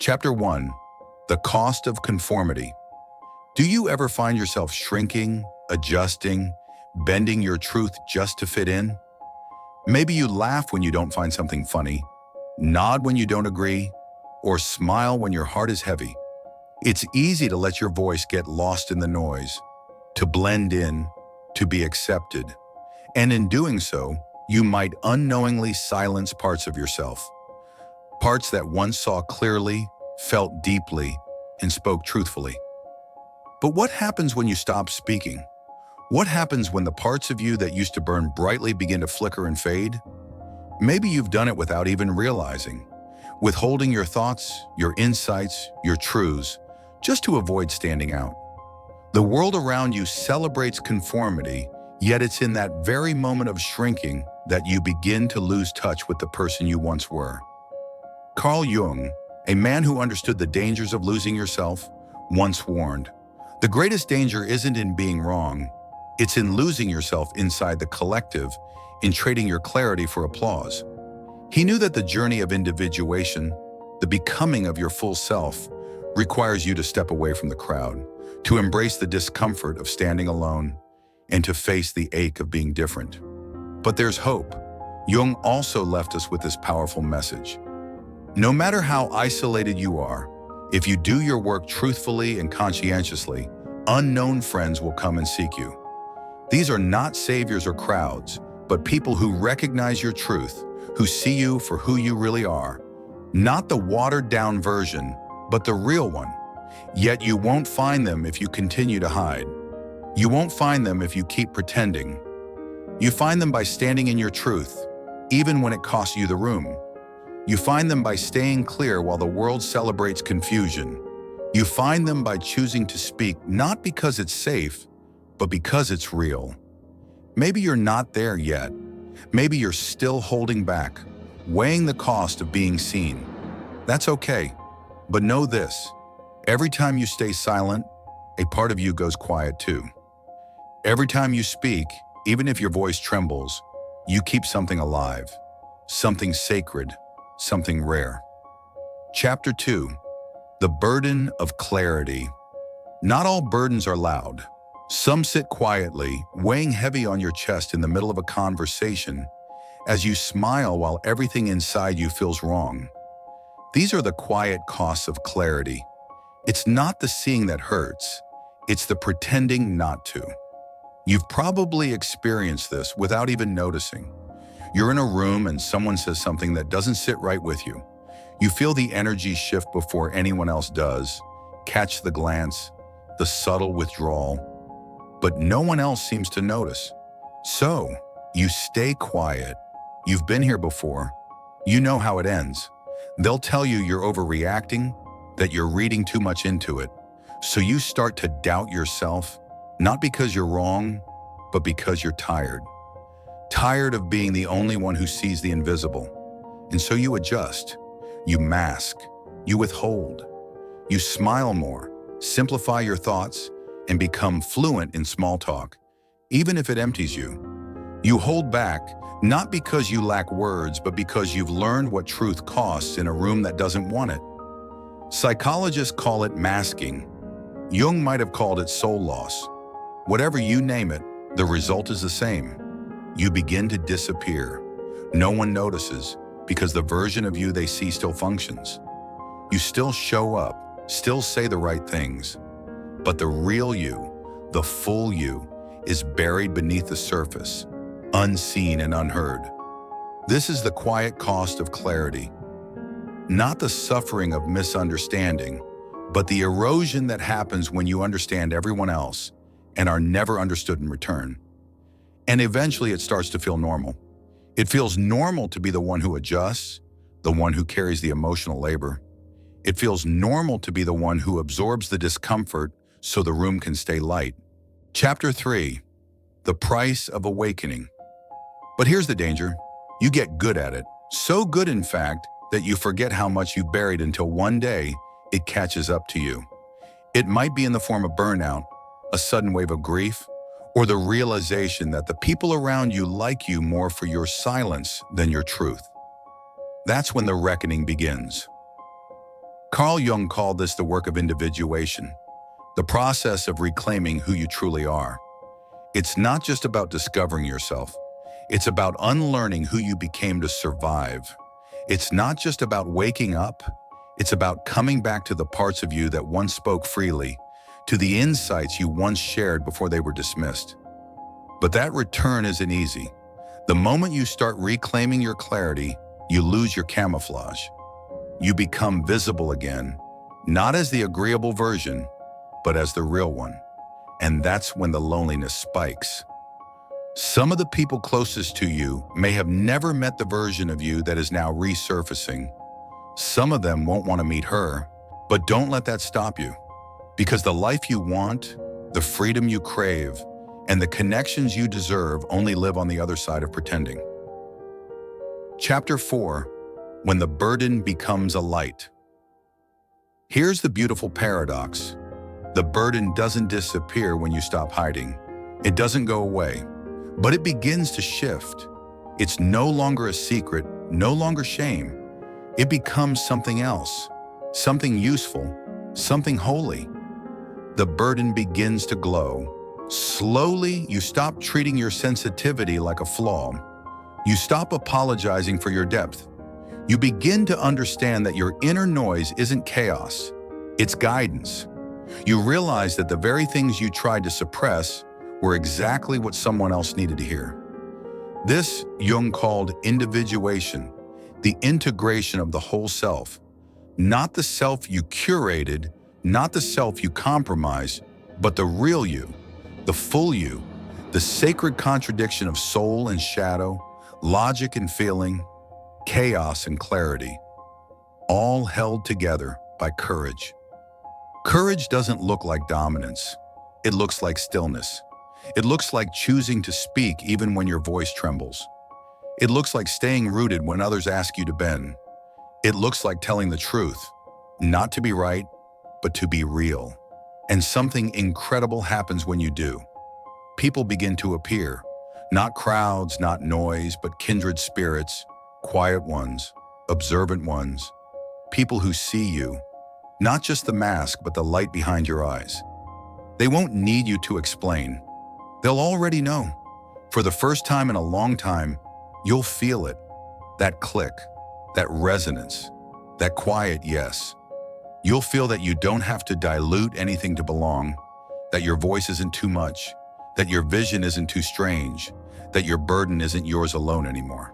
Chapter 1. The Cost of Conformity. Do you ever find yourself shrinking, adjusting, bending your truth just to fit in? Maybe you laugh when you don't find something funny, nod when you don't agree, or smile when your heart is heavy. It's easy to let your voice get lost in the noise, to blend in, to be accepted. And in doing so, you might unknowingly silence parts of yourself. Parts that once saw clearly, felt deeply, and spoke truthfully. But what happens when you stop speaking? What happens when the parts of you that used to burn brightly begin to flicker and fade? Maybe you've done it without even realizing, withholding your thoughts, your insights, your truths, just to avoid standing out. The world around you celebrates conformity, yet it's in that very moment of shrinking that you begin to lose touch with the person you once were. Carl Jung, a man who understood the dangers of losing yourself, once warned, "The greatest danger isn't in being wrong, it's in losing yourself inside the collective, in trading your clarity for applause." He knew that the journey of individuation, the becoming of your full self, requires you to step away from the crowd, to embrace the discomfort of standing alone, and to face the ache of being different. But there's hope. Jung also left us with this powerful message. No matter how isolated you are, if you do your work truthfully and conscientiously, unknown friends will come and seek you. These are not saviors or crowds, but people who recognize your truth, who see you for who you really are. Not the watered-down version, but the real one. Yet you won't find them if you continue to hide. You won't find them if you keep pretending. You find them by standing in your truth, even when it costs you the room. You find them by staying clear while the world celebrates confusion. You find them by choosing to speak not because it's safe, but because it's real. Maybe you're not there yet. Maybe you're still holding back, weighing the cost of being seen. That's okay, but know this. Every time you stay silent, a part of you goes quiet too. Every time you speak, even if your voice trembles, you keep something alive, something sacred, something rare. Chapter 2. The Burden of Clarity. Not all burdens are loud. Some sit quietly, weighing heavy on your chest in the middle of a conversation, as you smile while everything inside you feels wrong. These are the quiet costs of clarity. It's not the seeing that hurts, it's the pretending not to. You've probably experienced this without even noticing. You're in a room and someone says something that doesn't sit right with you. You feel the energy shift before anyone else does, catch the glance, the subtle withdrawal, but no one else seems to notice. So, you stay quiet. You've been here before. You know how it ends. They'll tell you you're overreacting, that you're reading too much into it. So you start to doubt yourself, not because you're wrong, but because you're tired. Tired of being the only one who sees the invisible. And so you adjust, you mask, you withhold. You smile more, simplify your thoughts, and become fluent in small talk, even if it empties you. You hold back, not because you lack words, but because you've learned what truth costs in a room that doesn't want it. Psychologists call it masking. Jung might have called it soul loss. Whatever you name it, the result is the same. You begin to disappear. No one notices because the version of you they see still functions. You still show up, still say the right things, but the real you, the full you, is buried beneath the surface, unseen and unheard. This is the quiet cost of clarity. Not the suffering of misunderstanding, but the erosion that happens when you understand everyone else and are never understood in return. And eventually it starts to feel normal. It feels normal to be the one who adjusts, the one who carries the emotional labor. It feels normal to be the one who absorbs the discomfort so the room can stay light. Chapter 3. The Price of Awakening. But here's the danger. You get good at it. So good, in fact, that you forget how much you buried until one day it catches up to you. It might be in the form of burnout, a sudden wave of grief, or the realization that the people around you like you more for your silence than your truth. That's when the reckoning begins. Carl Jung called this the work of individuation, the process of reclaiming who you truly are. It's not just about discovering yourself. It's about unlearning who you became to survive. It's not just about waking up. It's about coming back to the parts of you that once spoke freely, to the insights you once shared before they were dismissed. But that return isn't easy. The moment you start reclaiming your clarity, you lose your camouflage. You become visible again, not as the agreeable version, but as the real one. And that's when the loneliness spikes. Some of the people closest to you may have never met the version of you that is now resurfacing. Some of them won't want to meet her, but don't let that stop you. Because the life you want, the freedom you crave, and the connections you deserve only live on the other side of pretending. Chapter 4. When the burden becomes a light. Here's the beautiful paradox. The burden doesn't disappear when you stop hiding. It doesn't go away, but it begins to shift. It's no longer a secret, no longer shame. It becomes something else, something useful, something holy. The burden begins to glow. Slowly, you stop treating your sensitivity like a flaw. You stop apologizing for your depth. You begin to understand that your inner noise isn't chaos, it's guidance. You realize that the very things you tried to suppress were exactly what someone else needed to hear. This Jung called individuation, the integration of the whole self. Not the self you curated, not the self you compromised, but the real you, the full you, the sacred contradiction of soul and shadow, logic and feeling, chaos and clarity, all held together by courage. Courage doesn't look like dominance. It looks like stillness. It looks like choosing to speak even when your voice trembles. It looks like staying rooted when others ask you to bend. It looks like telling the truth, not to be right, but to be real. And something incredible happens when you do. People begin to appear, not crowds, not noise, but kindred spirits, quiet ones, observant ones, people who see you, not just the mask, but the light behind your eyes. They won't need you to explain. They'll already know. For the first time in a long time, you'll feel it, that click, that resonance, that quiet yes. You'll feel that you don't have to dilute anything to belong, that your voice isn't too much, that your vision isn't too strange, that your burden isn't yours alone anymore.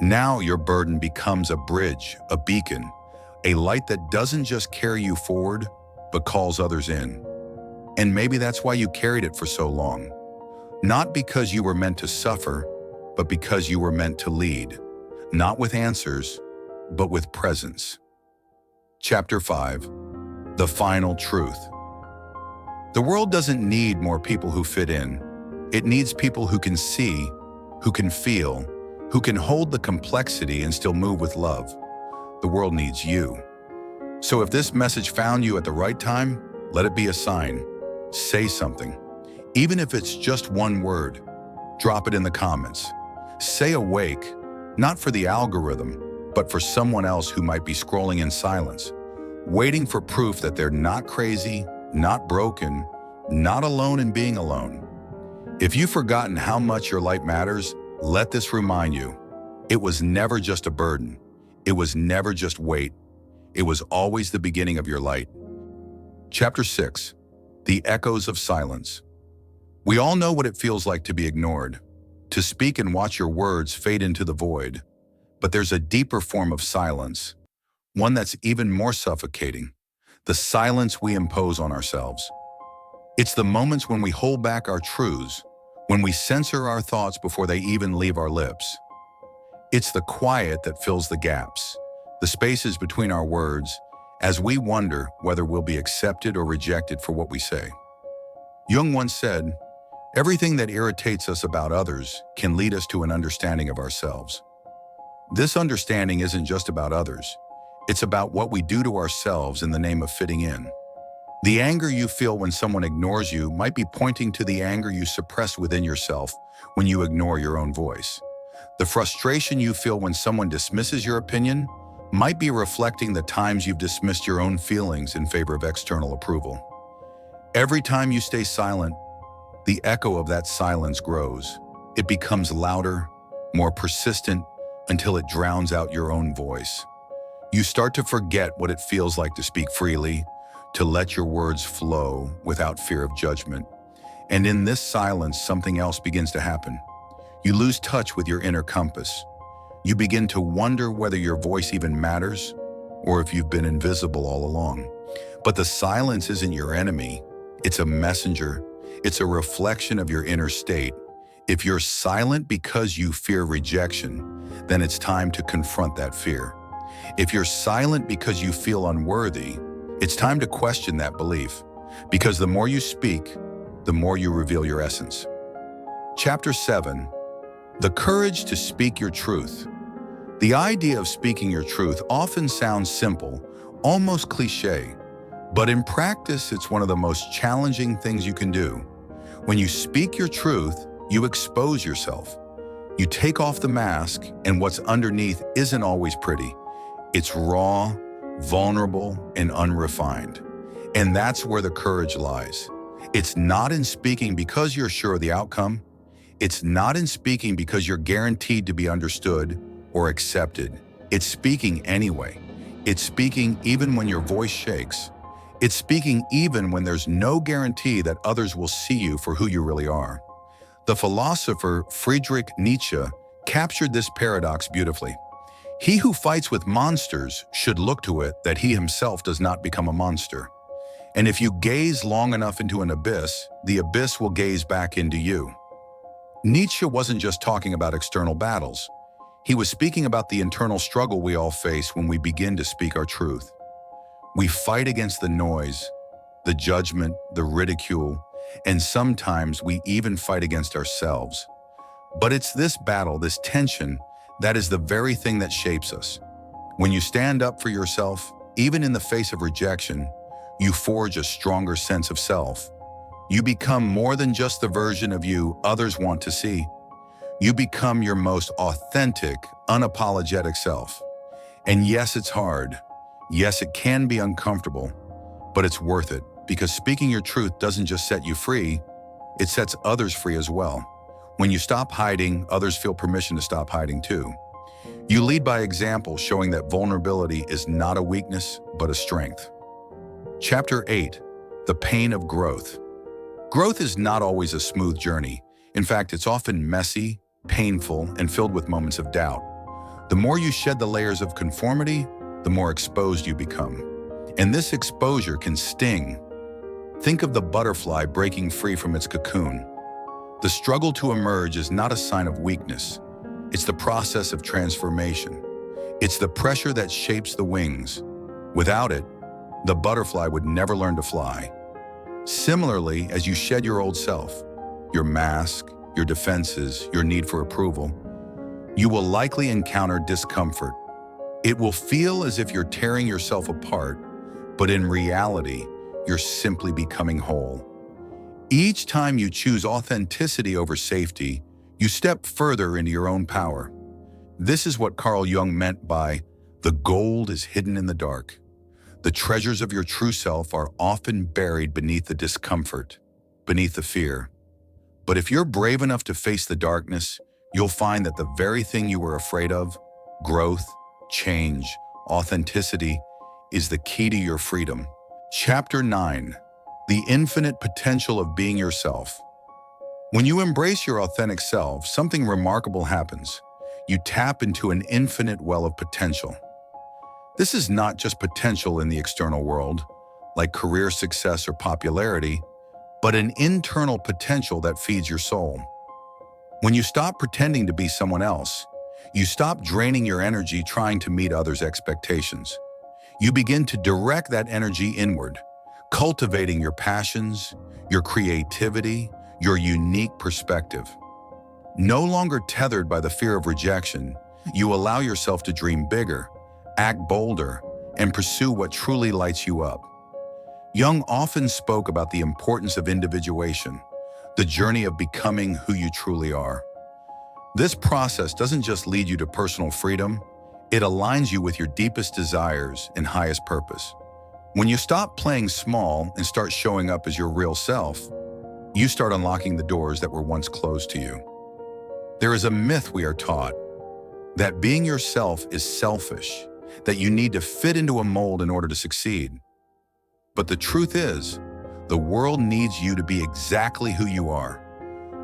Now your burden becomes a bridge, a beacon, a light that doesn't just carry you forward, but calls others in. And maybe that's why you carried it for so long. Not because you were meant to suffer, but because you were meant to lead. Not with answers, but with presence. Chapter 5. The Final Truth. The world doesn't need more people who fit in. It needs people who can see, who can feel, who can hold the complexity and still move with love. The world needs you. So if this message found you at the right time, let it be a sign. Say something. Even if it's just one word, drop it in the comments. Say awake, not for the algorithm, but for someone else who might be scrolling in silence, waiting for proof that they're not crazy, not broken, not alone in being alone. If you've forgotten how much your light matters, let this remind you. It was never just a burden. It was never just weight. It was always the beginning of your light. Chapter 6. The Echoes of Silence. We all know what it feels like to be ignored, to speak and watch your words fade into the void. But there's a deeper form of silence, one that's even more suffocating, the silence we impose on ourselves. It's the moments when we hold back our truths, when we censor our thoughts before they even leave our lips. It's the quiet that fills the gaps, the spaces between our words, as we wonder whether we'll be accepted or rejected for what we say. Jung once said, "Everything that irritates us about others can lead us to an understanding of ourselves." This understanding isn't just about others. It's about what we do to ourselves in the name of fitting in. The anger you feel when someone ignores you might be pointing to the anger you suppress within yourself when you ignore your own voice. The frustration you feel when someone dismisses your opinion might be reflecting the times you've dismissed your own feelings in favor of external approval. Every time you stay silent, the echo of that silence grows. It becomes louder, more persistent, until it drowns out your own voice. You start to forget what it feels like to speak freely, to let your words flow without fear of judgment. And in this silence, something else begins to happen. You lose touch with your inner compass. You begin to wonder whether your voice even matters, or if you've been invisible all along. But the silence isn't your enemy. It's a messenger. It's a reflection of your inner state. If you're silent because you fear rejection, then it's time to confront that fear. If you're silent because you feel unworthy, it's time to question that belief. Because the more you speak, the more you reveal your essence. Chapter 7. The courage to speak your truth. The idea of speaking your truth often sounds simple, almost cliché, but in practice, it's one of the most challenging things you can do. When you speak your truth, you expose yourself. You take off the mask, and what's underneath isn't always pretty. It's raw, vulnerable, and unrefined. And that's where the courage lies. It's not in speaking because you're sure of the outcome. It's not in speaking because you're guaranteed to be understood or accepted. It's speaking anyway. It's speaking even when your voice shakes. It's speaking even when there's no guarantee that others will see you for who you really are. The philosopher Friedrich Nietzsche captured this paradox beautifully. He who fights with monsters should look to it that he himself does not become a monster. And if you gaze long enough into an abyss, the abyss will gaze back into you. Nietzsche wasn't just talking about external battles. He was speaking about the internal struggle we all face when we begin to speak our truth. We fight against the noise, the judgment, the ridicule, and sometimes we even fight against ourselves. But it's this battle, this tension, that is the very thing that shapes us. When you stand up for yourself, even in the face of rejection, you forge a stronger sense of self. You become more than just the version of you others want to see. You become your most authentic, unapologetic self. And yes, it's hard. Yes, it can be uncomfortable, but it's worth it because speaking your truth doesn't just set you free, it sets others free as well. When you stop hiding, others feel permission to stop hiding too. You lead by example, showing that vulnerability is not a weakness, but a strength. Chapter 8. The pain of growth. Growth is not always a smooth journey. In fact, it's often messy, painful, and filled with moments of doubt. The more you shed the layers of conformity, the more exposed you become. And this exposure can sting. Think of the butterfly breaking free from its cocoon. The struggle to emerge is not a sign of weakness. It's the process of transformation. It's the pressure that shapes the wings. Without it, the butterfly would never learn to fly. Similarly, as you shed your old self, your mask, your defenses, your need for approval, you will likely encounter discomfort. It will feel as if you're tearing yourself apart, but in reality, you're simply becoming whole. Each time you choose authenticity over safety, you step further into your own power. This is what Carl Jung meant by, "The gold is hidden in the dark." The treasures of your true self are often buried beneath the discomfort, beneath the fear. But if you're brave enough to face the darkness, you'll find that the very thing you were afraid of, growth, change, authenticity, is the key to your freedom. Chapter 9. The infinite potential of being yourself. When you embrace your authentic self, something remarkable happens. You tap into an infinite well of potential. This is not just potential in the external world, like career success or popularity, but an internal potential that feeds your soul. When you stop pretending to be someone else, you stop draining your energy trying to meet others' expectations. You begin to direct that energy inward, cultivating your passions, your creativity, your unique perspective. No longer tethered by the fear of rejection, you allow yourself to dream bigger, act bolder, and pursue what truly lights you up. Jung often spoke about the importance of individuation, the journey of becoming who you truly are. This process doesn't just lead you to personal freedom, It aligns you with your deepest desires and highest purpose. When you stop playing small and start showing up as your real self, you start unlocking the doors that were once closed to you. There is a myth we are taught that being yourself is selfish, that you need to fit into a mold in order to succeed. But the truth is, the world needs you to be exactly who you are.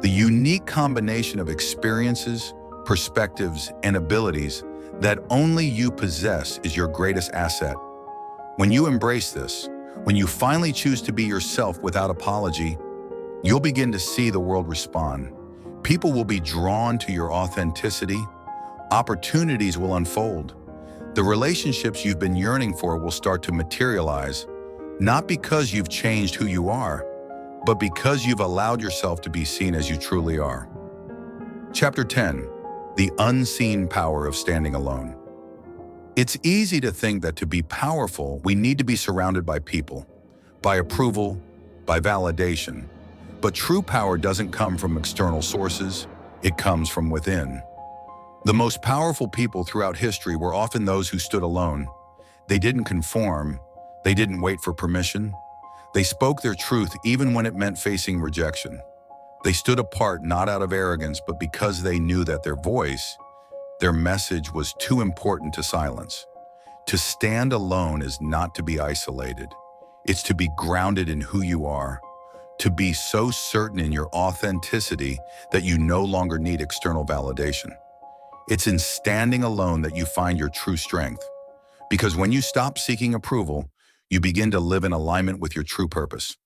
The unique combination of experiences, perspectives, and abilities that only you possess is your greatest asset. When you embrace this, when you finally choose to be yourself without apology, you'll begin to see the world respond. People will be drawn to your authenticity. Opportunities will unfold. The relationships you've been yearning for will start to materialize, not because you've changed who you are, but because you've allowed yourself to be seen as you truly are. Chapter 10. The unseen power of standing alone. It's easy to think that to be powerful, we need to be surrounded by people, by approval, by validation. But true power doesn't come from external sources, it comes from within. The most powerful people throughout history were often those who stood alone. They didn't conform, they didn't wait for permission. They spoke their truth even when it meant facing rejection. They stood apart not out of arrogance, but because they knew that their voice, their message was too important to silence. To stand alone is not to be isolated. It's to be grounded in who you are, to be so certain in your authenticity that you no longer need external validation. It's in standing alone that you find your true strength. Because when you stop seeking approval, you begin to live in alignment with your true purpose.